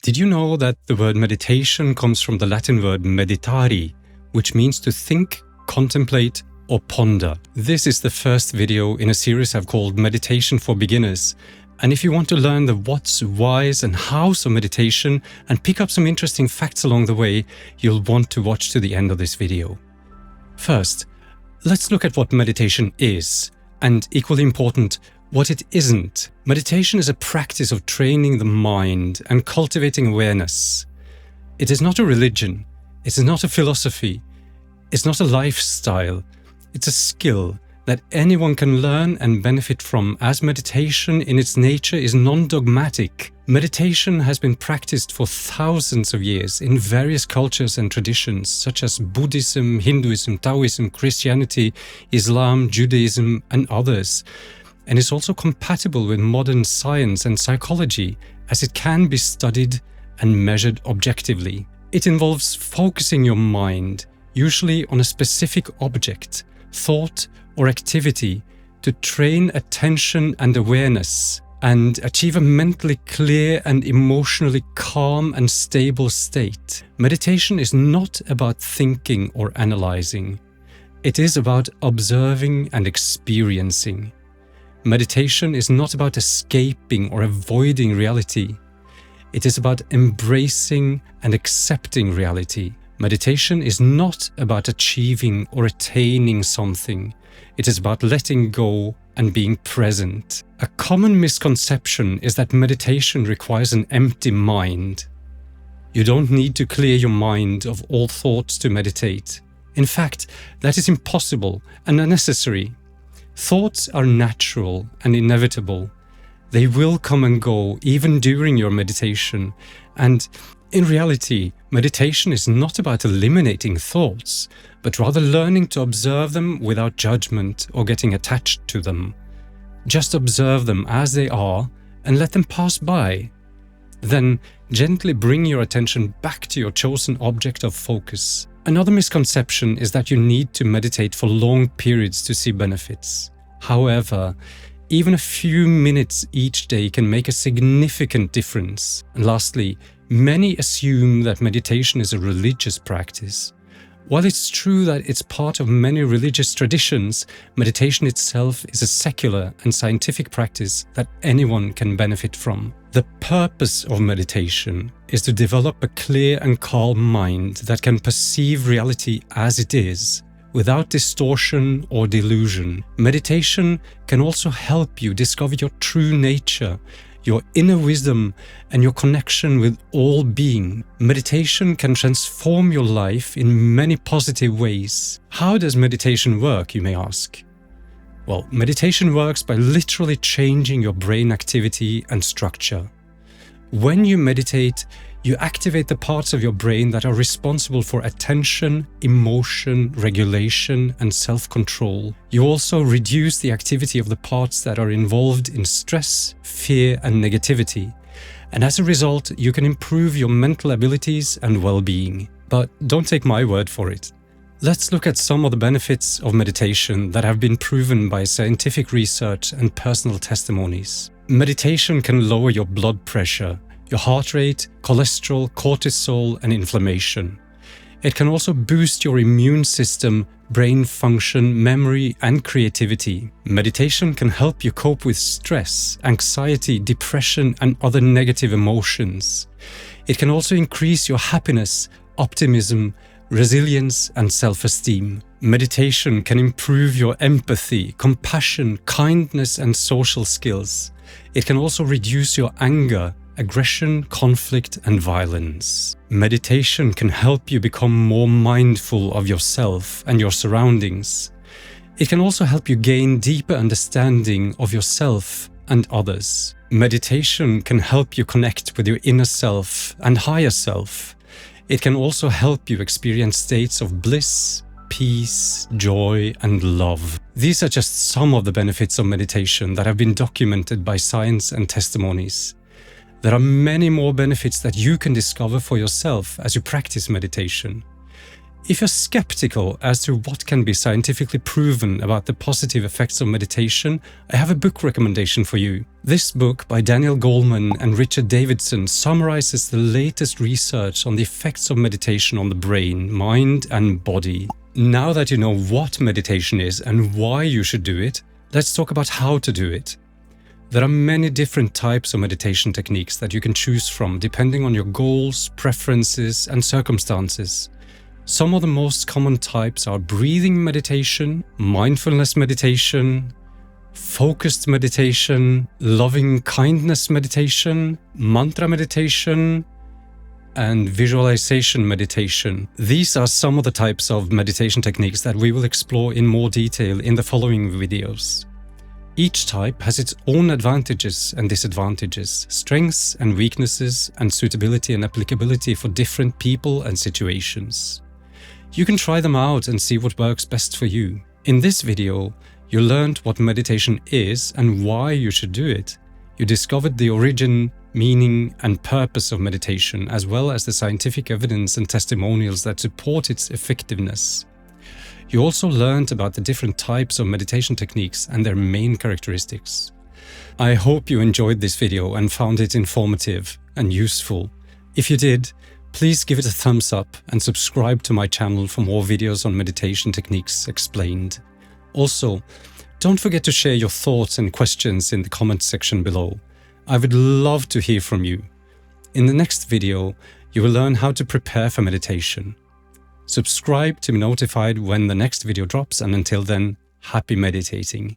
Did you know that the word meditation comes from the Latin word meditari, which means to think, contemplate, or ponder? This is the first video in a series I've called Meditation for Beginners. And if you want to learn the what's, whys, and hows of meditation and pick up some interesting facts along the way, you'll want to watch to the end of this video. First, let's look at what meditation is, and equally important, what it isn't. Meditation is a practice of training the mind and cultivating awareness. It is not a religion, it is not a philosophy, it's not a lifestyle, it's a skill that anyone can learn and benefit from, as meditation in its nature is non-dogmatic. Meditation has been practiced for thousands of years in various cultures and traditions such as Buddhism, Hinduism, Taoism, Christianity, Islam, Judaism, and others. And is also compatible with modern science and psychology, as it can be studied and measured objectively. It involves focusing your mind, usually on a specific object, thought, or activity, to train attention and awareness and achieve a mentally clear and emotionally calm and stable state. Meditation is not about thinking or analyzing. It is about observing and experiencing. Meditation is not about escaping or avoiding reality. It is about embracing and accepting reality. Meditation is not about achieving or attaining something. It is about letting go and being present. A common misconception is that meditation requires an empty mind. You don't need to clear your mind of all thoughts to meditate. In fact, that is impossible and unnecessary. Thoughts are natural and inevitable. They will come and go even during your meditation. And in reality, meditation is not about eliminating thoughts, but rather learning to observe them without judgment or getting attached to them. Just observe them as they are and let them pass by. Then gently bring your attention back to your chosen object of focus. Another misconception is that you need to meditate for long periods to see benefits. However, even a few minutes each day can make a significant difference. And lastly, many assume that meditation is a religious practice. While it's true that it's part of many religious traditions, meditation itself is a secular and scientific practice that anyone can benefit from. The purpose of meditation is to develop a clear and calm mind that can perceive reality as it is, without distortion or delusion. Meditation can also help you discover your true nature, your inner wisdom, and your connection with all being. Meditation can transform your life in many positive ways. How does meditation work, you may ask? Well, meditation works by literally changing your brain activity and structure. When you meditate, you activate the parts of your brain that are responsible for attention, emotion, regulation, and self-control. You also reduce the activity of the parts that are involved in stress, fear, and negativity. And as a result, you can improve your mental abilities and well-being. But don't take my word for it. Let's look at some of the benefits of meditation that have been proven by scientific research and personal testimonies. Meditation can lower your blood pressure, your heart rate, cholesterol, cortisol, and inflammation. It can also boost your immune system, brain function, memory, and creativity. Meditation can help you cope with stress, anxiety, depression, and other negative emotions. It can also increase your happiness, optimism, resilience, and self-esteem. Meditation can improve your empathy, compassion, kindness, and social skills. It can also reduce your anger, aggression, conflict, and violence. Meditation can help you become more mindful of yourself and your surroundings. It can also help you gain deeper understanding of yourself and others. Meditation can help you connect with your inner self and higher self. It can also help you experience states of bliss, peace, joy, and love. These are just some of the benefits of meditation that have been documented by science and testimonies. There are many more benefits that you can discover for yourself as you practice meditation. If you're skeptical as to what can be scientifically proven about the positive effects of meditation, I have a book recommendation for you. This book by Daniel Goleman and Richard Davidson summarizes the latest research on the effects of meditation on the brain, mind, and body. Now that you know what meditation is and why you should do it, let's talk about how to do it. There are many different types of meditation techniques that you can choose from depending on your goals, preferences, and circumstances. Some of the most common types are breathing meditation, mindfulness meditation, focused meditation, loving kindness meditation, mantra meditation, and visualization meditation. These are some of the types of meditation techniques that we will explore in more detail in the following videos. Each type has its own advantages and disadvantages, strengths and weaknesses, and suitability and applicability for different people and situations. You can try them out and see what works best for you. In this video, you learned what meditation is and why you should do it. You discovered the origin, meaning, and purpose of meditation, as well as the scientific evidence and testimonials that support its effectiveness. You also learned about the different types of meditation techniques and their main characteristics. I hope you enjoyed this video and found it informative and useful. If you did, please give it a thumbs up and subscribe to my channel for more videos on meditation techniques explained. Also, don't forget to share your thoughts and questions in the comments section below. I would love to hear from you. In the next video, you will learn how to prepare for meditation. Subscribe to be notified when the next video drops, and until then, happy meditating.